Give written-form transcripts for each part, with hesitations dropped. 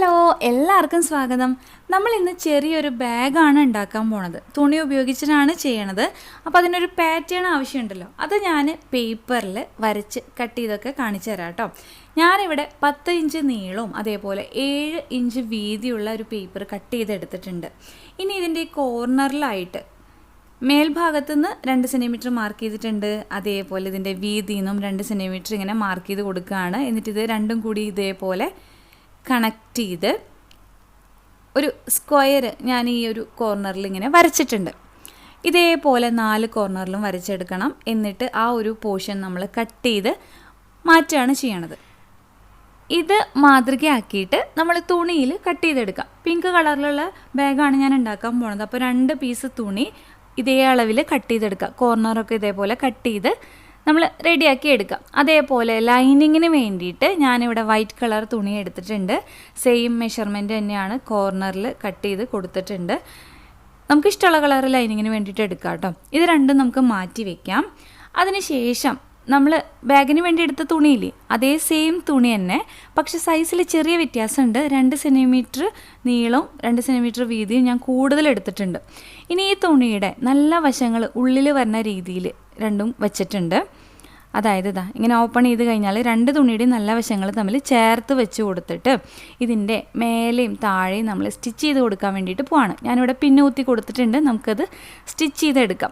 Hello, എല്ലാവർക്കും സ്വാഗതം. നമ്മൾ ഇന്ന് ചെറിയൊരു ബാഗാണ് ഉണ്ടാക്കാൻ പോണത്. തുണി ഉപയോഗിച്ചിട്ടാണ് ചെയ്യണത്. അപ്പോൾ അതിനൊരു പാറ്റേൺ ആവശ്യമുണ്ടല്ലോ. അത് ഞാൻ പേപ്പറിൽ വരച്ച് കട്ട് ചെയ്തൊക്കെ കാണിച്ചു തരാം കേട്ടോ. ഞാനിവിടെ 10 ഇഞ്ച് നീളവും അതേപോലെ 7 ഇഞ്ച് വീതിയുള്ള ഒരു പേപ്പർ കട്ട് ചെയ്തെടുത്തിട്ടുണ്ട്. ഇനി ഇതിൻ്റെ കോർണറിലായിട്ട് മേൽഭാഗത്തു നിന്ന് 2 സെൻറ്റിമീറ്റർ മാർക്ക് ചെയ്തിട്ടുണ്ട്. അതേപോലെ ഇതിൻ്റെ വീതിയിൽ നിന്നും 2 സെൻറ്റിമീറ്റർ ഇങ്ങനെ മാർക്ക് ചെയ്ത് കൊടുക്കുകയാണ്. എന്നിട്ട് ഇത് രണ്ടും കൂടി ഇതേപോലെ കണക്ട് ചെയ്ത് ഒരു സ്ക്വയർ ഞാൻ ഈ ഒരു കോർണറിൽ ഇങ്ങനെ വരച്ചിട്ടുണ്ട്. ഇതേപോലെ 4 കോർണറിലും വരച്ചെടുക്കണം. എന്നിട്ട് ആ ഒരു പോർഷൻ നമ്മൾ കട്ട് ചെയ്ത് മാറ്റുകയാണ് ചെയ്യണത്. ഇത് മാതൃകയാക്കിയിട്ട് നമ്മൾ തുണിയിൽ കട്ട് ചെയ്തെടുക്കാം. പിങ്ക് കളറിലുള്ള ബാഗാണ് ഞാൻ ഉണ്ടാക്കാൻ പോണത്. അപ്പോൾ 2 പീസ് തുണി ഇതേ അളവിൽ കട്ട് ചെയ്തെടുക്കാം. കോർണറൊക്കെ ഇതേപോലെ കട്ട് ചെയ്ത് നമ്മൾ റെഡിയാക്കി എടുക്കാം. അതേപോലെ ലൈനിങ്ങിന് വേണ്ടിയിട്ട് ഞാനിവിടെ വൈറ്റ് കളർ തുണി എടുത്തിട്ടുണ്ട്. സെയിം മെഷർമെൻറ്റ് തന്നെയാണ് കോർണറിൽ കട്ട് ചെയ്ത് കൊടുത്തിട്ടുണ്ട്. നമുക്ക് ഇഷ്ടമുള്ള കളർ ലൈനിങ്ങിന് വേണ്ടിയിട്ട് എടുക്കാം കേട്ടോ. ഇത് രണ്ടും നമുക്ക് മാറ്റി വയ്ക്കാം. അതിനുശേഷം നമ്മൾ ബാഗിന് വേണ്ടി എടുത്ത തുണിയില്ലേ, അതേ സെയിം തുണി തന്നെ, പക്ഷെ സൈസിൽ ചെറിയ വ്യത്യാസമുണ്ട്. 2 സെൻറ്റിമീറ്റർ നീളവും 2 സെൻറ്റിമീറ്റർ വീതിയും ഞാൻ കൂടുതൽ എടുത്തിട്ടുണ്ട്. ഇനി ഈ തുണിയുടെ നല്ല വശങ്ങൾ ഉള്ളിൽ വരുന്ന രീതിയിൽ രണ്ടും വെച്ചിട്ടുണ്ട്. അതായത് ഇതാ ഇങ്ങനെ ഓപ്പൺ ചെയ്ത് കഴിഞ്ഞാൽ 2 തുണിയുടെയും നല്ല വശങ്ങൾ തമ്മിൽ ചേർത്ത് വെച്ച് കൊടുത്തിട്ട് ഇതിൻ്റെ മേലെയും താഴെയും നമ്മൾ സ്റ്റിച്ച് ചെയ്ത് കൊടുക്കാൻ വേണ്ടിയിട്ട് പോവാണ്. ഞാനിവിടെ പിന്ന് കുത്തി കൊടുത്തിട്ടുണ്ട്. നമുക്കത് സ്റ്റിച്ച് ചെയ്തെടുക്കാം.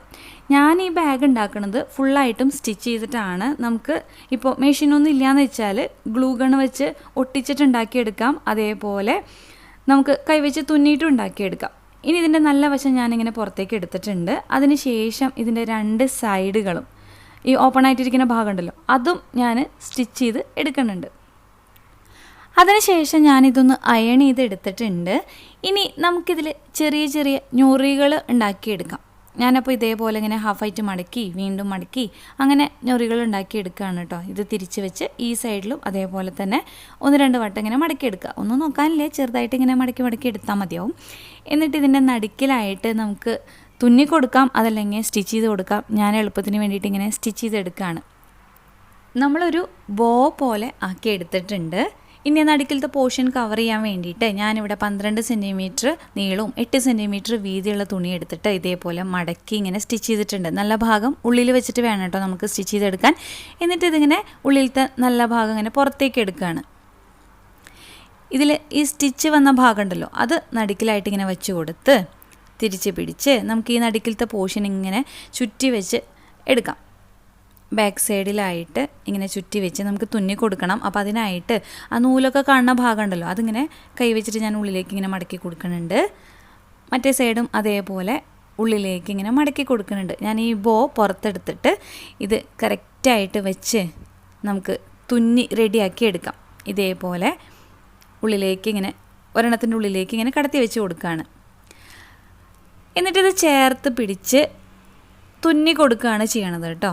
ഞാൻ ഈ ബാഗ് ഉണ്ടാക്കുന്നത് ഫുള്ളായിട്ടും സ്റ്റിച്ച് ചെയ്തിട്ടാണ്. നമുക്ക് ഇപ്പോൾ മെഷീനൊന്നും ഇല്ലയെന്ന് വെച്ചാൽ ഗ്ലൂ ഗൺ വെച്ച് ഒട്ടിച്ചിട്ട് ഉണ്ടാക്കിയെടുക്കാം. അതേപോലെ നമുക്ക് കൈവച്ച് തുന്നിയിട്ടും ഉണ്ടാക്കിയെടുക്കാം. ഇനി ഇതിൻ്റെ നല്ല വശം ഞാനിങ്ങനെ പുറത്തേക്ക് എടുത്തിട്ടുണ്ട്. അതിന് ശേഷം ഇതിൻ്റെ 2 സൈഡുകളും ഈ ഓപ്പൺ ആയിട്ടിരിക്കുന്ന ഭാഗമുണ്ടല്ലോ, അതും ഞാൻ സ്റ്റിച്ച് ചെയ്ത് എടുക്കുന്നുണ്ട്. അതിനുശേഷം ഞാനിതൊന്ന് അയൺ ചെയ്ത് എടുത്തിട്ടുണ്ട്. ഇനി നമുക്കിതിൽ ചെറിയ ചെറിയ ഞൊറികൾ ഉണ്ടാക്കിയെടുക്കാം. ഞാനപ്പോൾ ഇതേപോലെ ഇങ്ങനെ ഹാഫായിട്ട് മടക്കി വീണ്ടും മടക്കി അങ്ങനെ ഞൊറികൾ ഉണ്ടാക്കിയെടുക്കുകയാണ് കേട്ടോ. ഇത് തിരിച്ച് വെച്ച് ഈ സൈഡിലും അതേപോലെ തന്നെ 1-2 വട്ടം ഇങ്ങനെ മടക്കിയെടുക്കുക. ഒന്നും നോക്കാനില്ലേ, ചെറുതായിട്ട് ഇങ്ങനെ മടക്കി എടുത്താൽ മതിയാവും. എന്നിട്ട് ഇതിൻ്റെ നടുക്കിലായിട്ട് നമുക്ക് തുന്നി കൊടുക്കാം, അതല്ലെങ്കിൽ സ്റ്റിച്ച് ചെയ്ത് കൊടുക്കാം. ഞാൻ എളുപ്പത്തിന് വേണ്ടിയിട്ട് ഇങ്ങനെ സ്റ്റിച്ച് ചെയ്തെടുക്കുകയാണ്. നമ്മളൊരു ബോ പോലെ ആക്കി എടുത്തിട്ടുണ്ട്. ഇനി നടുക്കിലത്തെ പോർഷൻ കവർ ചെയ്യാൻ വേണ്ടിയിട്ട് ഞാനിവിടെ 12 സെൻറ്റിമീറ്റർ നീളവും 8 സെൻറ്റിമീറ്റർ വീതിയുള്ള തുണി എടുത്തിട്ട് ഇതേപോലെ മടക്കി ഇങ്ങനെ സ്റ്റിച്ച് ചെയ്തിട്ടുണ്ട്. നല്ല ഭാഗം ഉള്ളിൽ വെച്ചിട്ട് വേണം കേട്ടോ നമുക്ക് സ്റ്റിച്ച് ചെയ്തെടുക്കാൻ. എന്നിട്ട് ഇതിങ്ങനെ ഉള്ളിലത്തെ നല്ല ഭാഗം ഇങ്ങനെ പുറത്തേക്ക് എടുക്കുകയാണ്. ഇതിൽ ഈ സ്റ്റിച്ച് വന്ന ഭാഗം ഉണ്ടല്ലോ, അത് നടുക്കിലായിട്ട് ഇങ്ങനെ വെച്ച് കൊടുത്ത് തിരിച്ച് പിടിച്ച് നമുക്ക് ഈ നടുക്കിലത്തെ പോർഷൻ ഇങ്ങനെ ചുറ്റി വെച്ച് എടുക്കാം. ബാക്ക് സൈഡിലായിട്ട് ഇങ്ങനെ ചുറ്റി വെച്ച് നമുക്ക് തുന്നി കൊടുക്കണം. അപ്പോൾ അതിനായിട്ട് ആ നൂലൊക്കെ കാണുന്ന ഭാഗം ഉണ്ടല്ലോ, അതിങ്ങനെ കൈവച്ചിട്ട് ഞാൻ ഉള്ളിലേക്ക് ഇങ്ങനെ മടക്കി കൊടുക്കുന്നുണ്ട്. മറ്റേ സൈഡും അതേപോലെ ഉള്ളിലേക്ക് ഇങ്ങനെ മടക്കി കൊടുക്കുന്നുണ്ട്. ഞാൻ ഈ ബോ പുറത്തെടുത്തിട്ട് ഇത് കറക്റ്റായിട്ട് വെച്ച് നമുക്ക് തുന്നി റെഡിയാക്കി എടുക്കാം. ഇതേപോലെ ഉള്ളിലേക്ക് ഇങ്ങനെ ഒരെണ്ണത്തിൻ്റെ ഉള്ളിലേക്ക് ഇങ്ങനെ കടത്തി വെച്ച് കൊടുക്കുകയാണ്. എന്നിട്ടിത് ചേർത്ത് പിടിച്ച് തുന്നി കൊടുക്കുകയാണ് ചെയ്യണത് കേട്ടോ.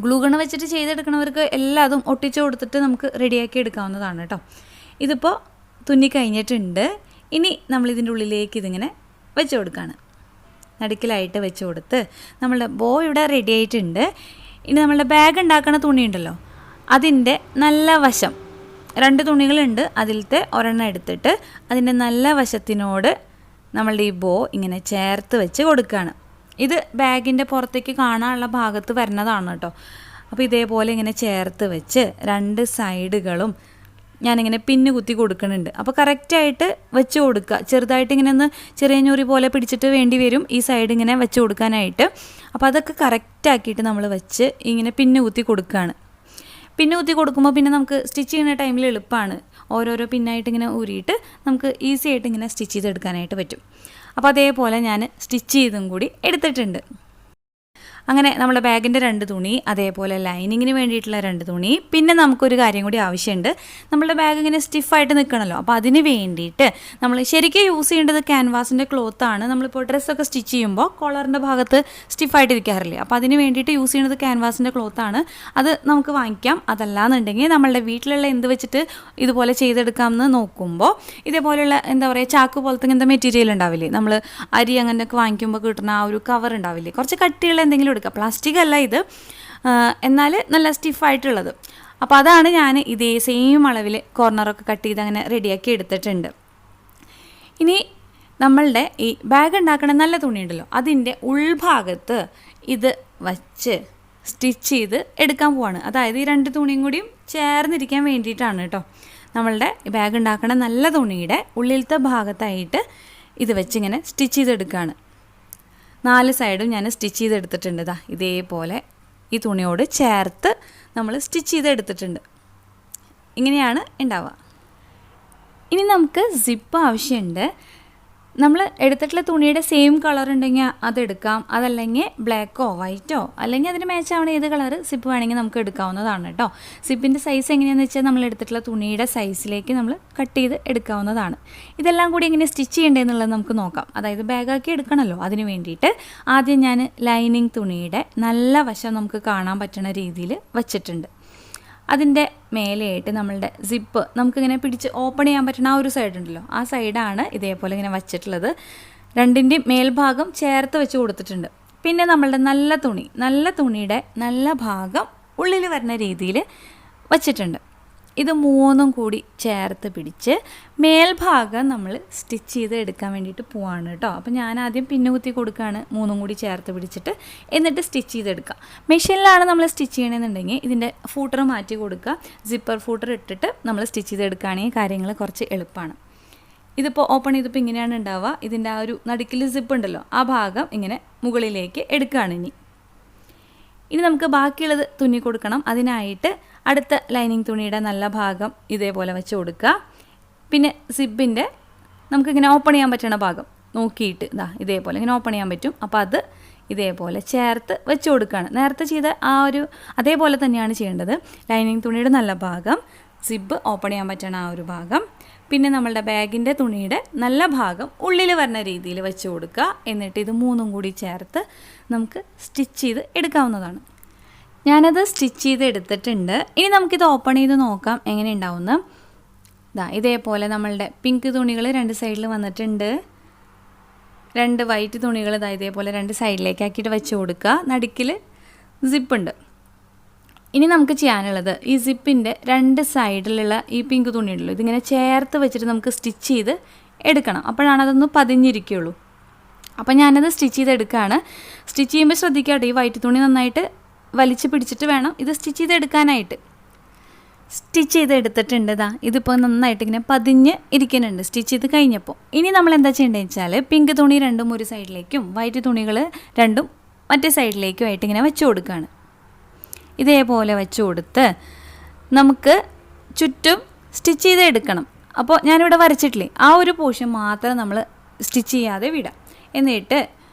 ഗ്ലൂ ഗൺ വെച്ചിട്ട് ചെയ്തെടുക്കണവർക്ക് എല്ലാതും ഒട്ടിച്ച് കൊടുത്തിട്ട് നമുക്ക് റെഡിയാക്കി എടുക്കാവുന്നതാണ് കേട്ടോ. ഇതിപ്പോൾ തുന്നി കഴിഞ്ഞിട്ടുണ്ട്. ഇനി നമ്മളിതിൻ്റെ ഉള്ളിലേക്ക് ഇതിങ്ങനെ വെച്ച് കൊടുക്കുകയാണ്. നടുക്കിലായിട്ട് വെച്ച് കൊടുത്ത് നമ്മളുടെ ബോ ഇവിടെ റെഡി ആയിട്ടുണ്ട്. ഇനി നമ്മളുടെ ബാഗ് ഉണ്ടാക്കുന്ന തുണിയുണ്ടല്ലോ, അതിൻ്റെ നല്ല വശം 2 തുണികളുണ്ട്. അതിലത്തെ ഒരെണ്ണം എടുത്തിട്ട് അതിൻ്റെ നല്ല വശത്തിനോട് നമ്മളുടെ ഈ ബോ ഇങ്ങനെ ചേർത്ത് വെച്ച് കൊടുക്കുകയാണ്. ഇത് ബാഗിൻ്റെ പുറത്തേക്ക് കാണാനുള്ള ഭാഗത്ത് വരുന്നതാണ് കേട്ടോ. അപ്പോൾ ഇതേപോലെ ഇങ്ങനെ ചേർത്ത് വെച്ച് 2 സൈഡുകളും ഞാനിങ്ങനെ പിന്ന് കുത്തി കൊടുക്കുന്നുണ്ട്. അപ്പോൾ കറക്റ്റായിട്ട് വെച്ച് കൊടുക്കുക. ചെറുതായിട്ട് ഇങ്ങനെ ഒന്ന് ചെറിയ ഞൊറി പോലെ പിടിച്ചിട്ട് വേണ്ടി വരും ഈ സൈഡ് ഇങ്ങനെ വെച്ച് കൊടുക്കാനായിട്ട്. അപ്പോൾ അതൊക്കെ കറക്റ്റാക്കിയിട്ട് നമ്മൾ വെച്ച് ഇങ്ങനെ പിന്ന് കുത്തി കൊടുക്കുകയാണ്. പിന്നെ കുത്തി കൊടുക്കുമ്പോൾ പിന്നെ നമുക്ക് സ്റ്റിച്ച് ചെയ്യുന്ന ടൈമിൽ എളുപ്പമാണ്. ഓരോരോ പിന്നായിട്ട് ഇങ്ങനെ ഊരിയിട്ട് നമുക്ക് ഈസി ആയിട്ട് ഇങ്ങനെ സ്റ്റിച്ച് ചെയ്തെടുക്കാനായിട്ട് പറ്റും. അപ്പോൾ അതേപോലെ ഞാൻ സ്റ്റിച്ച് ചെയ്തും കൂടി എടുത്തിട്ടുണ്ട്. അങ്ങനെ നമ്മുടെ ബാഗിൻ്റെ 2 തുണി, അതേപോലെ ലൈനിങ്ങിന് വേണ്ടിയിട്ടുള്ള 2 തുണി. പിന്നെ നമുക്കൊരു കാര്യം കൂടി ആവശ്യമുണ്ട്. നമ്മളുടെ ബാഗ് ഇങ്ങനെ സ്റ്റിഫായിട്ട് നിൽക്കണമല്ലോ. അപ്പോൾ അതിന് വേണ്ടിയിട്ട് നമ്മൾ ശരിക്കും യൂസ് ചെയ്യേണ്ടത് ക്യാൻവാസിൻ്റെ ക്ലോത്താണ്. നമ്മളിപ്പോൾ ഡ്രസ്സൊക്കെ സ്റ്റിച്ച് ചെയ്യുമ്പോൾ കോളറിൻ്റെ ഭാഗത്ത് സ്റ്റിഫായിട്ട് ഇരിക്കാറില്ലേ, അപ്പോൾ അതിന് വേണ്ടിയിട്ട് യൂസ് ചെയ്യുന്നത് ക്യാൻവാസിൻ്റെ ക്ലോത്താണ്. അത് നമുക്ക് വാങ്ങിക്കാം. അതല്ലാന്നുണ്ടെങ്കിൽ നമ്മളുടെ വീട്ടിലുള്ള എന്ത് വെച്ചിട്ട് ഇതുപോലെ ചെയ്തെടുക്കാമെന്ന് നോക്കുമ്പോൾ ഇതേപോലെയുള്ള എന്താ പറയുക ചാക്ക് പോലത്തെ ഇങ്ങനത്തെ മെറ്റീരിയൽ ഉണ്ടാവില്ലേ, നമ്മൾ അരി അങ്ങനെയൊക്കെ വാങ്ങിക്കുമ്പോൾ കിട്ടുന്ന ആ ഒരു കവർ ഉണ്ടാവില്ലേ, കുറച്ച് കട്ടിയുള്ള എന്തെങ്കിലും എടുക്കുക. പ്ലാസ്റ്റിക് അല്ല ഇത്, എന്നാൽ നല്ല സ്റ്റിഫായിട്ടുള്ളത്. അപ്പോൾ അതാണ് ഞാൻ ഇതേ സെയിം അളവിൽ കോർണറൊക്കെ കട്ട് ചെയ്ത് അങ്ങനെ റെഡിയാക്കി എടുത്തിട്ടുണ്ട്. ഇനി നമ്മളുടെ ഈ ബാഗ് ഉണ്ടാക്കണ നല്ല തുണിയുണ്ടല്ലോ, അതിൻ്റെ ഉൾഭാഗത്ത് ഇത് വച്ച് സ്റ്റിച്ച് ചെയ്ത് എടുക്കാൻ പോവാണ്. അതായത് ഈ 2 തുണിയും കൂടിയും ചേർന്നിരിക്കാൻ വേണ്ടിയിട്ടാണ് കേട്ടോ. നമ്മളുടെ ബാഗ് ഉണ്ടാക്കണ നല്ല തുണിയുടെ ഉള്ളിലത്തെ ഭാഗത്തായിട്ട് ഇത് വെച്ചിങ്ങനെ സ്റ്റിച്ച് ചെയ്തെടുക്കുകയാണ്. 4 സൈഡും ഞാൻ സ്റ്റിച്ച് ചെയ്തെടുത്തിട്ടുണ്ട്. ഇതേപോലെ ഈ തുണിയോട് ചേർത്ത് നമ്മൾ സ്റ്റിച്ച് ചെയ്തെടുത്തിട്ടുണ്ട്. ഇങ്ങനെയാണ് ഉണ്ടാവുക. ഇനി നമുക്ക് സിപ്പ് ആവശ്യമുണ്ട്. നമ്മൾ എടുത്തിട്ടുള്ള തുണിയുടെ സെയിം കളർ ഉണ്ടെങ്കിൽ അതെടുക്കാം, അതല്ലെങ്കിൽ ബ്ലാക്കോ വൈറ്റോ അല്ലെങ്കിൽ അതിന് മാച്ച് ആവണ ഏത് കളർ സിപ്പ് വേണമെങ്കിൽ നമുക്ക് എടുക്കാവുന്നതാണ് കേട്ടോ. സിപ്പിൻ്റെ സൈസ് എങ്ങനെയാണെന്ന് വെച്ചാൽ നമ്മൾ എടുത്തിട്ടുള്ള തുണിയുടെ സൈസിലേക്ക് നമ്മൾ കട്ട് ചെയ്ത് എടുക്കാവുന്നതാണ്. ഇതെല്ലാം കൂടി എങ്ങനെ സ്റ്റിച്ച് ചെയ്യേണ്ടതെന്നുള്ളത് നമുക്ക് നോക്കാം. അതായത് ബാഗാക്കി എടുക്കണമല്ലോ, അതിന് വേണ്ടിയിട്ട് ആദ്യം ഞാൻ ലൈനിങ് തുണിയുടെ നല്ല വശം നമുക്ക് കാണാൻ പറ്റുന്ന രീതിയിൽ വച്ചിട്ടുണ്ട്. അതിൻ്റെ മേലെയായിട്ട് നമ്മളുടെ സിപ്പ് നമുക്കിങ്ങനെ പിടിച്ച് ഓപ്പൺ ചെയ്യാൻ പറ്റുന്ന ആ ഒരു സൈഡ് ഉണ്ടല്ലോ, ആ സൈഡാണ് ഇതേപോലെ ഇങ്ങനെ വച്ചിട്ടുള്ളത്. 2ൻ്റെയും മേൽഭാഗം ചേർത്ത് വെച്ച് കൊടുത്തിട്ടുണ്ട്. പിന്നെ നമ്മളുടെ നല്ല തുണിയുടെ നല്ല ഭാഗം ഉള്ളിൽ വരുന്ന രീതിയിൽ വച്ചിട്ടുണ്ട്. ഇത് 3ഉം കൂടി ചേർത്ത് പിടിച്ച് മേൽഭാഗം നമ്മൾ സ്റ്റിച്ച് ചെയ്ത് എടുക്കാൻ വേണ്ടിയിട്ട് പോവാണ് കേട്ടോ. അപ്പോൾ ഞാൻ ആദ്യം പിന്നു കുത്തി കൊടുക്കുകയാണ്, 3ഉം കൂടി ചേർത്ത് പിടിച്ചിട്ട്, എന്നിട്ട് സ്റ്റിച്ച് ചെയ്തെടുക്കാം. മെഷീനിലാണ് നമ്മൾ സ്റ്റിച്ച് ചെയ്യണമെന്നുണ്ടെങ്കിൽ ഇതിൻ്റെ ഫൂട്ടർ മാറ്റി കൊടുക്കുക. സിപ്പർ ഫൂട്ടർ ഇട്ടിട്ട് നമ്മൾ സ്റ്റിച്ച് ചെയ്തെടുക്കുകയാണെങ്കിൽ കാര്യങ്ങൾ കുറച്ച് എളുപ്പമാണ്. ഇതിപ്പോൾ ഓപ്പൺ ചെയ്തപ്പോൾ ഇങ്ങനെയാണ് ഉണ്ടാവുക. ഇതിൻ്റെ ആ ഒരു നടുക്കിൽ സിപ്പ് ഉണ്ടല്ലോ, ആ ഭാഗം ഇങ്ങനെ മുകളിലേക്ക് എടുക്കുകയാണ്. ഇനി നമുക്ക് ബാക്കിയുള്ളത് തുന്നി കൊടുക്കണം. അതിനായിട്ട് അടുത്ത ലൈനിങ് തുണിയുടെ നല്ല ഭാഗം ഇതേപോലെ വെച്ച് കൊടുക്കുക. പിന്നെ സിബിൻ്റെ നമുക്കിങ്ങനെ ഓപ്പൺ ചെയ്യാൻ പറ്റുന്ന ഭാഗം നോക്കിയിട്ട് ഇതേപോലെ ഇങ്ങനെ ഓപ്പൺ ചെയ്യാൻ പറ്റും. അപ്പോൾ അത് ഇതേപോലെ ചേർത്ത് വെച്ച് കൊടുക്കുകയാണ്. നേരത്തെ ചെയ്ത ആ ഒരു അതേപോലെ തന്നെയാണ് ചെയ്യേണ്ടത്. ലൈനിങ് തുണിയുടെ നല്ല ഭാഗം, സിബ് ഓപ്പൺ ചെയ്യാൻ പറ്റുന്ന ആ ഒരു ഭാഗം, പിന്നെ നമ്മളുടെ ബാഗിൻ്റെ തുണിയുടെ നല്ല ഭാഗം ഉള്ളിൽ വരുന്ന രീതിയിൽ വെച്ച് കൊടുക്കുക. എന്നിട്ട് ഇത് 3ഉം കൂടി ചേർത്ത് നമുക്ക് സ്റ്റിച്ച് ചെയ്ത് എടുക്കാവുന്നതാണ്. ഞാനത് സ്റ്റിച്ച് ചെയ്ത് എടുത്തിട്ടുണ്ട്. ഇനി നമുക്കിത് ഓപ്പൺ ചെയ്ത് നോക്കാം എങ്ങനെ ഉണ്ടാവുമെന്ന്. ഇതേപോലെ നമ്മളുടെ പിങ്ക് തുണികൾ 2 സൈഡിൽ വന്നിട്ടുണ്ട്. 2 വൈറ്റ് തുണികൾ ഇതേപോലെ 2 സൈഡിലേക്ക് ആക്കിയിട്ട് വെച്ച് കൊടുക്കുക. നടുക്കിൽ സിപ്പുണ്ട്. ഇനി നമുക്ക് ചെയ്യാനുള്ളത് ഈ സിപ്പിൻ്റെ 2 സൈഡിലുള്ള ഈ പിങ്ക് തുണി ഉണ്ടല്ലോ, ഇതിങ്ങനെ ചേർത്ത് വെച്ചിട്ട് നമുക്ക് സ്റ്റിച്ച് ചെയ്ത് എടുക്കണം. അപ്പോഴാണ് അതൊന്ന് പതിഞ്ഞിരിക്കുകയുള്ളൂ. അപ്പം ഞാനത് സ്റ്റിച്ച് ചെയ്തെടുക്കുകയാണ്. സ്റ്റിച്ച് ചെയ്യുമ്പോൾ ശ്രദ്ധിക്കാട്ടോ, ഈ വൈറ്റ് തുണി നന്നായിട്ട് വലിച്ച് പിടിച്ചിട്ട് വേണം ഇത് സ്റ്റിച്ച് ചെയ്തെടുക്കാനായിട്ട്. സ്റ്റിച്ച് ചെയ്തെടുത്തിട്ടുണ്ട്. ഇതിപ്പോൾ നന്നായിട്ട് ഇങ്ങനെ പതിഞ്ഞ് ഇരിക്കുന്നുണ്ട് സ്റ്റിച്ച് ചെയ്ത് കഴിഞ്ഞപ്പോൾ. ഇനി നമ്മൾ എന്താ ചെയ്യേണ്ടതെന്ന് വെച്ചാൽ പിങ്ക് തുണി 2ഉം ഒരു സൈഡിലേക്കും വൈറ്റ് തുണികൾ 2ഉം മറ്റേ സൈഡിലേക്കും ആയിട്ട് ഇങ്ങനെ വെച്ച് കൊടുക്കുകയാണ്. ഇതേപോലെ വെച്ച് കൊടുത്ത് നമുക്ക് ചുറ്റും സ്റ്റിച്ച് ചെയ്ത് എടുക്കണം. അപ്പോൾ ഞാനിവിടെ വരച്ചിട്ടില്ലേ, ആ ഒരു പോർഷൻ മാത്രം നമ്മൾ സ്റ്റിച്ച് ചെയ്യാതെ വിടാം. എന്നിട്ട്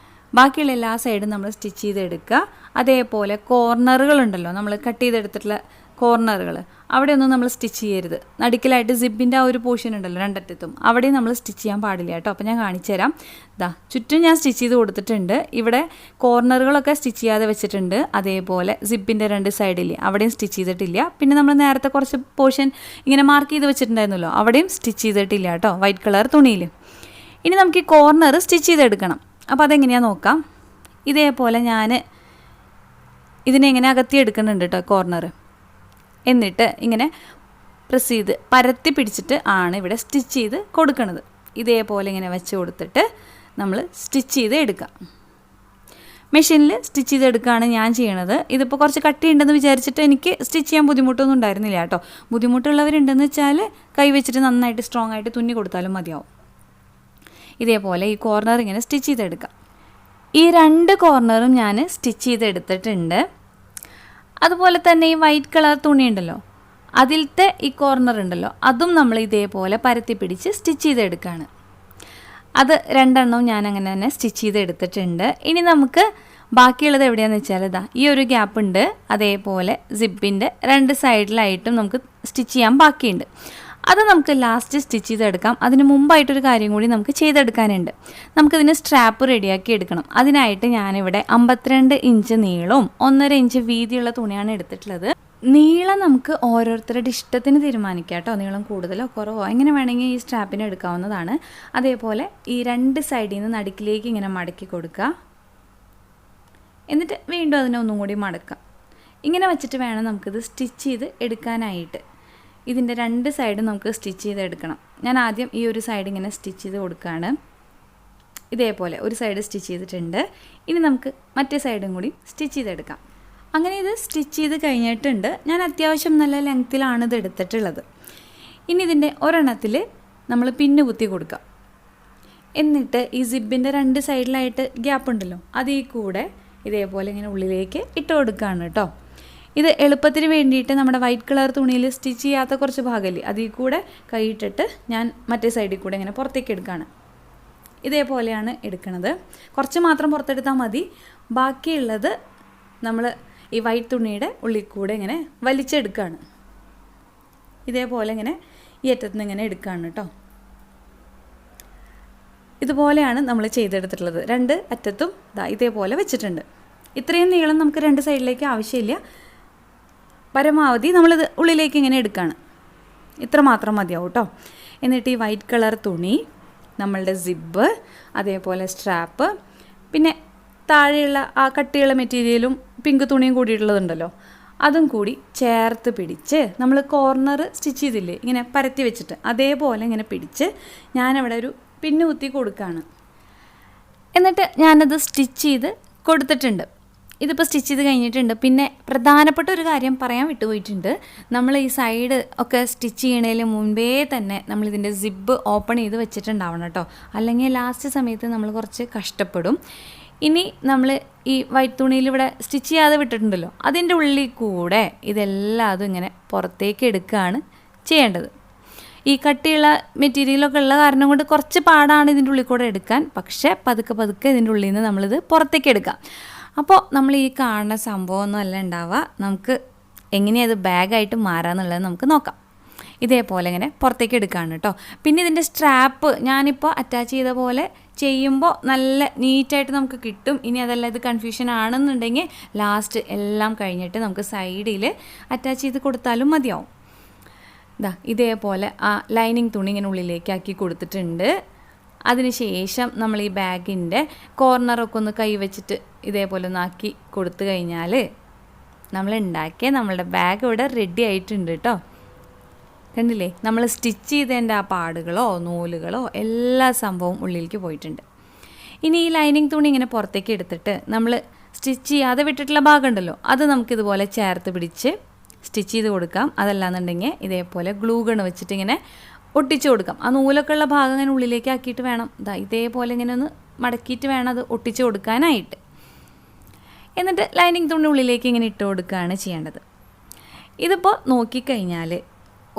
ബാക്കിയുള്ള എല്ലാ സൈഡും നമ്മൾ സ്റ്റിച്ച് ചെയ്തെടുക്കുക. അതേപോലെ കോർണറുകളുണ്ടല്ലോ, നമ്മൾ കട്ട് ചെയ്തെടുത്തിട്ടുള്ള കോർണറുകൾ, അവിടെയൊന്നും നമ്മൾ സ്റ്റിച്ച് ചെയ്യരുത്. നടുക്കിലായിട്ട് സിബിൻ്റെ ആ ഒരു പോർഷൻ ഉണ്ടല്ലോ 2 അറ്റത്തും, അവിടെയും നമ്മൾ സ്റ്റിച്ച് ചെയ്യാൻ പാടില്ല കേട്ടോ. അപ്പോൾ ഞാൻ കാണിച്ചു തരാം. ചുറ്റും ഞാൻ സ്റ്റിച്ച് ചെയ്ത് കൊടുത്തിട്ടുണ്ട്. ഇവിടെ കോർണറുകളൊക്കെ സ്റ്റിച്ച് ചെയ്യാതെ വെച്ചിട്ടുണ്ട്. അതേപോലെ സിബിൻ്റെ 2 സൈഡിൽ അവിടെയും സ്റ്റിച്ച് ചെയ്തിട്ടില്ല. പിന്നെ നമ്മൾ നേരത്തെ കുറച്ച് പോർഷൻ ഇങ്ങനെ മാർക്ക് ചെയ്ത് വെച്ചിട്ടുണ്ടായിരുന്നല്ലോ, അവിടെയും സ്റ്റിച്ച് ചെയ്തിട്ടില്ല കേട്ടോ, വൈറ്റ് കളർ തുണിയിൽ. ഇനി നമുക്ക് ഈ കോർണർ സ്റ്റിച്ച് ചെയ്തെടുക്കണം. അപ്പോൾ അതെങ്ങനെയാണെന്ന് നോക്കാം. ഇതേപോലെ ഞാൻ ഇതിനെ ഇങ്ങനെ അകത്തി എടുക്കുന്നുണ്ട് കേട്ടോ കോർണർ. എന്നിട്ട് ഇങ്ങനെ പ്രസ് ചെയ്ത് പരത്തി പിടിച്ചിട്ട് ആണ് ഇവിടെ സ്റ്റിച്ച് ചെയ്ത് കൊടുക്കുന്നത്. ഇതേപോലെ ഇങ്ങനെ വെച്ച് കൊടുത്തിട്ട് നമ്മൾ സ്റ്റിച്ച് ചെയ്ത് എടുക്കാം. മെഷീനിൽ സ്റ്റിച്ച് ചെയ്തെടുക്കുകയാണ് ഞാൻ ചെയ്യണത്. ഇതിപ്പോൾ കുറച്ച് കട്ടിയുണ്ടെന്ന് വിചാരിച്ചിട്ട് എനിക്ക് സ്റ്റിച്ച് ചെയ്യാൻ ബുദ്ധിമുട്ടൊന്നും ഉണ്ടായിരുന്നില്ല കേട്ടോ. ബുദ്ധിമുട്ടുള്ളവരുണ്ടെന്ന് വെച്ചാൽ കൈ വെച്ചിട്ട് നന്നായിട്ട് സ്ട്രോങ് ആയിട്ട് തുന്നി കൊടുത്താലും മതിയാവും. ഇതേപോലെ ഈ കോർണർ ഇങ്ങനെ സ്റ്റിച്ച് ചെയ്തെടുക്കാം. ഈ 2 കോർണറും ഞാൻ സ്റ്റിച്ച് ചെയ്തെടുത്തിട്ടുണ്ട്. അതുപോലെ തന്നെ ഈ വൈറ്റ് കളർ തുണി ഉണ്ടല്ലോ, അതിലത്തെ ഈ കോർണർ ഉണ്ടല്ലോ, അതും നമ്മൾ ഇതേപോലെ പരത്തി പിടിച്ച് സ്റ്റിച്ച് ചെയ്തെടുക്കുകയാണ്. അത് 2 എണ്ണവും ഞാൻ അങ്ങനെ തന്നെ സ്റ്റിച്ച് ചെയ്തെടുത്തിട്ടുണ്ട്. ഇനി നമുക്ക് ബാക്കിയുള്ളത് എവിടെയാണെന്ന് വെച്ചാൽ ഈ ഒരു ഗ്യാപ്പ് ഉണ്ട്. അതേപോലെ സിബിൻ്റെ 2 സൈഡിലായിട്ടും നമുക്ക് സ്റ്റിച്ച് ചെയ്യാൻ ബാക്കിയുണ്ട്. അത് നമുക്ക് ലാസ്റ്റ് സ്റ്റിച്ച് ചെയ്തെടുക്കാം. അതിന് മുമ്പായിട്ടൊരു കാര്യം കൂടി നമുക്ക് ചെയ്തെടുക്കാനുണ്ട്. നമുക്കിതിന് സ്ട്രാപ്പ് റെഡിയാക്കി എടുക്കണം. അതിനായിട്ട് ഞാനിവിടെ 52 ഇഞ്ച് നീളവും 1.5 ഇഞ്ച് വീതിയുള്ള തുണിയാണ് എടുത്തിട്ടുള്ളത്. നീളം നമുക്ക് ഓരോരുത്തരുടെ ഇഷ്ടത്തിന് തീരുമാനിക്കാം കേട്ടോ. നീളം കൂടുതലോ കുറവോ എങ്ങനെ വേണമെങ്കിൽ ഈ സ്ട്രാപ്പിന് എടുക്കാവുന്നതാണ്. അതേപോലെ ഈ 2 സൈഡിൽ നിന്ന് നടുക്കിലേക്ക് ഇങ്ങനെ മടക്കി കൊടുക്കുക. എന്നിട്ട് വീണ്ടും അതിനെ ഒന്നും കൂടി മടക്കുക. ഇങ്ങനെ വെച്ചിട്ട് വേണം നമുക്കിത് സ്റ്റിച്ച് ചെയ്ത് എടുക്കാനായിട്ട്. ഇതിൻ്റെ 2 സൈഡും നമുക്ക് സ്റ്റിച്ച് ചെയ്തെടുക്കണം. ഞാൻ ആദ്യം ഈ ഒരു സൈഡ് ഇങ്ങനെ സ്റ്റിച്ച് ചെയ്ത് കൊടുക്കുകയാണ്. ഇതേപോലെ ഒരു സൈഡ് സ്റ്റിച്ച് ചെയ്തിട്ടുണ്ട്. ഇനി നമുക്ക് മറ്റേ സൈഡും കൂടി സ്റ്റിച്ച് ചെയ്തെടുക്കാം. അങ്ങനെ ഇത് സ്റ്റിച്ച് ചെയ്ത് കഴിഞ്ഞിട്ടുണ്ട്. ഞാൻ അത്യാവശ്യം നല്ല ലെങ്ത്തിലാണ് ഇത് എടുത്തിട്ടുള്ളത്. ഇനി ഇതിൻ്റെ ഒരെണ്ണത്തിൽ നമ്മൾ പിന്ന് കുത്തി കൊടുക്കാം. എന്നിട്ട് ഈ സിബിൻ്റെ 2 സൈഡിലായിട്ട് ഗ്യാപ്പ് ഉണ്ടല്ലോ, അതിൽ കൂടെ ഇതേപോലെ ഇങ്ങനെ ഉള്ളിലേക്ക് ഇട്ട് കൊടുക്കുകയാണ് കേട്ടോ. ഇത് എളുപ്പത്തിന് വേണ്ടിയിട്ട് നമ്മുടെ വൈറ്റ് കളർ തുണിയിൽ സ്റ്റിച്ച് ചെയ്യാത്ത കുറച്ച് ഭാഗമില്ലേ, അതിൽ കൂടെ കൈയിട്ടിട്ട് ഞാൻ മറ്റേ സൈഡിൽ കൂടെ ഇങ്ങനെ പുറത്തേക്ക് എടുക്കുകയാണ്. ഇതേപോലെയാണ് എടുക്കുന്നത്. കുറച്ച് മാത്രം പുറത്തെടുത്താൽ മതി. ബാക്കിയുള്ളത് നമ്മൾ ഈ വൈറ്റ് തുണിയുടെ ഉള്ളിൽ കൂടെ ഇങ്ങനെ വലിച്ചെടുക്കുകയാണ്. ഇതേപോലെ ഇങ്ങനെ ഈ അറ്റത്തുനിന്ന് ഇങ്ങനെ എടുക്കുകയാണ് കേട്ടോ. ഇതുപോലെയാണ് നമ്മൾ ചെയ്തെടുത്തിട്ടുള്ളത്. 2 അറ്റത്തും ഇതേപോലെ വെച്ചിട്ടുണ്ട്. ഇത്രയും നീളം നമുക്ക് 2 സൈഡിലേക്ക് ആവശ്യമില്ല. പരമാവധി നമ്മളിത് ഉള്ളിലേക്ക് ഇങ്ങനെ എടുക്കുകയാണ്. ഇത്ര മാത്രം മതിയാവും കേട്ടോ. എന്നിട്ട് ഈ വൈറ്റ് കളർ തുണി, നമ്മളുടെ സിബ്, അതേപോലെ സ്ട്രാപ്പ്, പിന്നെ താഴെയുള്ള ആ കട്ടിയുള്ള മെറ്റീരിയലും പിങ്ക് തുണിയും കൂടിയിട്ടുള്ളതുണ്ടല്ലോ, അതും കൂടി ചേർത്ത് പിടിച്ച് നമ്മൾ കോർണർ സ്റ്റിച്ച് ചെയ്തില്ലേ ഇങ്ങനെ പരത്തി വെച്ചിട്ട്, അതേപോലെ ഇങ്ങനെ പിടിച്ച് ഞാനവിടെ ഒരു പിന്ന് കുത്തി കൊടുക്കുകയാണ്. എന്നിട്ട് ഞാനത് സ്റ്റിച്ച് ചെയ്ത് കൊടുത്തിട്ടുണ്ട്. ഇതിപ്പോൾ സ്റ്റിച്ച് ചെയ്ത് കഴിഞ്ഞിട്ടുണ്ട്. പിന്നെ പ്രധാനപ്പെട്ട ഒരു കാര്യം പറയാൻ വിട്ടുപോയിട്ടുണ്ട്. നമ്മൾ ഈ സൈഡ് ഒക്കെ സ്റ്റിച്ച് ചെയ്യണതിന് മുൻപേ തന്നെ നമ്മളിതിൻ്റെ സിബ് ഓപ്പൺ ചെയ്ത് വെച്ചിട്ടുണ്ടാവണം കേട്ടോ. അല്ലെങ്കിൽ ലാസ്റ്റ് സമയത്ത് നമ്മൾ കുറച്ച് കഷ്ടപ്പെടും. ഇനി നമ്മൾ ഈ വൈറ്റ് തുണിയിൽ ഇവിടെ സ്റ്റിച്ച് ചെയ്യാതെ വിട്ടിട്ടുണ്ടല്ലോ, അതിൻ്റെ ഉള്ളിൽ കൂടെ ഇതെല്ലാം അതും ഇങ്ങനെ പുറത്തേക്ക് എടുക്കുകയാണ് ചെയ്യേണ്ടത്. ഈ കട്ടിയുള്ള മെറ്റീരിയലൊക്കെ ഉള്ള കാരണം കൊണ്ട് കുറച്ച് പാടാണ് ഇതിൻ്റെ ഉള്ളിൽ കൂടെ എടുക്കാൻ. പക്ഷേ പതുക്കെ ഇതിൻ്റെ ഉള്ളിൽ നിന്ന് നമ്മളിത് പുറത്തേക്ക് എടുക്കാം. അപ്പോൾ നമ്മൾ ഈ കാണുന്ന സംഭവമൊന്നും അല്ല ഉണ്ടാവുക. നമുക്ക് എങ്ങനെയത് ബാഗായിട്ട് മാറാമെന്നുള്ളത് നമുക്ക് നോക്കാം. ഇതേപോലെ ഇങ്ങനെ പുറത്തേക്ക് എടുക്കുകയാണ് കേട്ടോ. പിന്നെ ഇതിൻ്റെ സ്ട്രാപ്പ് ഞാനിപ്പോൾ അറ്റാച്ച് ചെയ്ത പോലെ ചെയ്യുമ്പോൾ നല്ല നീറ്റായിട്ട് നമുക്ക് കിട്ടും. ഇനി അതല്ല ഇത് കൺഫ്യൂഷൻ ആണെന്നുണ്ടെങ്കിൽ ലാസ്റ്റ് എല്ലാം കഴിഞ്ഞിട്ട് നമുക്ക് സൈഡിൽ അറ്റാച്ച് ചെയ്ത് കൊടുത്താലും മതിയാവും. ഇതേപോലെ ആ ലൈനിങ് തുണി ഇങ്ങനെ ഉള്ളിലേക്ക് ആക്കി കൊടുത്തിട്ടുണ്ട്. അതിനുശേഷം നമ്മൾ ഈ ബാഗിൻ്റെ കോർണറൊക്കെ ഒന്ന് കൈ വെച്ചിട്ട് ഇതേപോലെ ഒന്ന് ആക്കി കൊടുത്തു കഴിഞ്ഞാൽ നമ്മൾ ഉണ്ടാക്കിയ നമ്മളുടെ ബാഗ് ഇവിടെ റെഡി ആയിട്ടുണ്ട് കേട്ടോ. കണ്ടില്ലേ, നമ്മൾ സ്റ്റിച്ച് ചെയ്തതിൻ്റെ ആ പാടുകളോ നൂലുകളോ എല്ലാ സംഭവവും ഉള്ളിലേക്ക് പോയിട്ടുണ്ട്. ഇനി ഈ ലൈനിങ് തുണി ഇങ്ങനെ പുറത്തേക്ക് എടുത്തിട്ട് നമ്മൾ സ്റ്റിച്ച് ചെയ്യാതെ വിട്ടിട്ടുള്ള ഭാഗം ഉണ്ടല്ലോ, അത് നമുക്കിതുപോലെ ചേർത്ത് പിടിച്ച് സ്റ്റിച്ച് ചെയ്ത് കൊടുക്കാം. അതല്ലാന്നുണ്ടെങ്കിൽ ഇതേപോലെ ഗ്ലൂ ഗൺ വെച്ചിട്ട് ഇങ്ങനെ ഒട്ടിച്ച് കൊടുക്കാം. ആ നൂലൊക്കെ ഉള്ള ഭാഗം ഇങ്ങനെ ഉള്ളിലേക്ക് ആക്കിയിട്ട് വേണം ഇതേപോലെ ഇങ്ങനെ ഒന്ന് മടക്കിയിട്ട് വേണം അത് ഒട്ടിച്ച് കൊടുക്കാനായിട്ട്. എന്നിട്ട് ലൈനിങ് തുണി ഉള്ളിലേക്ക് ഇങ്ങനെ ഇട്ട് കൊടുക്കുകയാണ് ചെയ്യേണ്ടത്. ഇതിപ്പോൾ നോക്കിക്കഴിഞ്ഞാൽ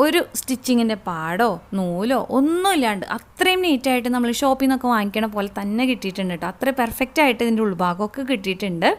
ഒരു സ്റ്റിച്ചിങ്ങിൻ്റെ പാടോ നൂലോ ഒന്നും ഇല്ലാണ്ട് അത്രയും നീറ്റായിട്ട് നമ്മൾ ഷോപ്പിൽ നിന്നൊക്കെ വാങ്ങിക്കണ പോലെ തന്നെ കിട്ടിയിട്ടുണ്ട് കേട്ടോ. അത്ര പെർഫെക്റ്റായിട്ട് ഇതിൻ്റെ ഉൾഭാഗമൊക്കെ കിട്ടിയിട്ടുണ്ട്.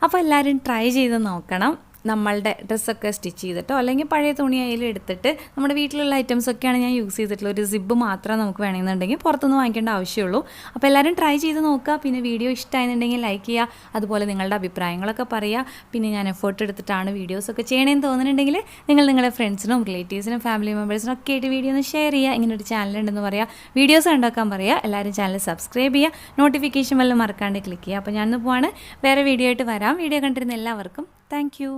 അപ്പോൾ എല്ലാവരും ട്രൈ ചെയ്ത് നോക്കണം. നമ്മളുടെ ഡ്രസ്സൊക്കെ സ്റ്റിച്ച് ചെയ്തിട്ടോ അല്ലെങ്കിൽ പഴയ തുണി അതിൽ എടുത്തിട്ട് നമ്മുടെ വീട്ടിലുള്ള ഐറ്റംസൊക്കെയാണ് ഞാൻ യൂസ് ചെയ്തിട്ടുള്ളത്. ഒരു സിബ് മാത്രം നമുക്ക് വേണമെന്നുണ്ടെങ്കിൽ പുറത്തുനിന്ന് വാങ്ങിക്കേണ്ട ആവശ്യമുള്ളൂ. അപ്പോൾ എല്ലാവരും ട്രൈ ചെയ്ത് നോക്കുക. പിന്നെ വീഡിയോ ഇഷ്ടമായെന്നുണ്ടെങ്കിൽ ലൈക്ക് ചെയ്യുക. അതുപോലെ നിങ്ങളുടെ അഭിപ്രായങ്ങളൊക്കെ പറയുക. പിന്നെ ഞാൻ എഫേർട്ട് എടുത്തിട്ടാണ് വീഡിയോസൊക്കെ ചെയ്യണമെന്ന് തോന്നുന്നുണ്ടെങ്കിൽ നിങ്ങൾ നിങ്ങളുടെ ഫ്രണ്ട്സിനും റിലേറ്റീവ്സിനും ഫാമിലി മെമ്പേഴ്സിനും ഒക്കെ ആയിട്ട് വീഡിയോ ഒന്ന് ഷെയർ ചെയ്യുക. ഇങ്ങനൊരു ചാനലുണ്ടെന്ന് പറയുക, വീഡിയോസ് ഉണ്ടാക്കാൻ പറയുക. എല്ലാവരും ചാനൽ സബ്സ്ക്രൈബ് ചെയ്യുക, നോട്ടിഫിക്കേഷൻ വല്ലതും മറക്കാണ്ട് ക്ലിക്ക് ചെയ്യുക. അപ്പോൾ ഞാനിന്ന് പോവാണ്, വേറെ വീഡിയോ ആയിട്ട് വരാം. വീഡിയോ കണ്ടിരുന്ന എല്ലാവർക്കും താങ്ക് യു.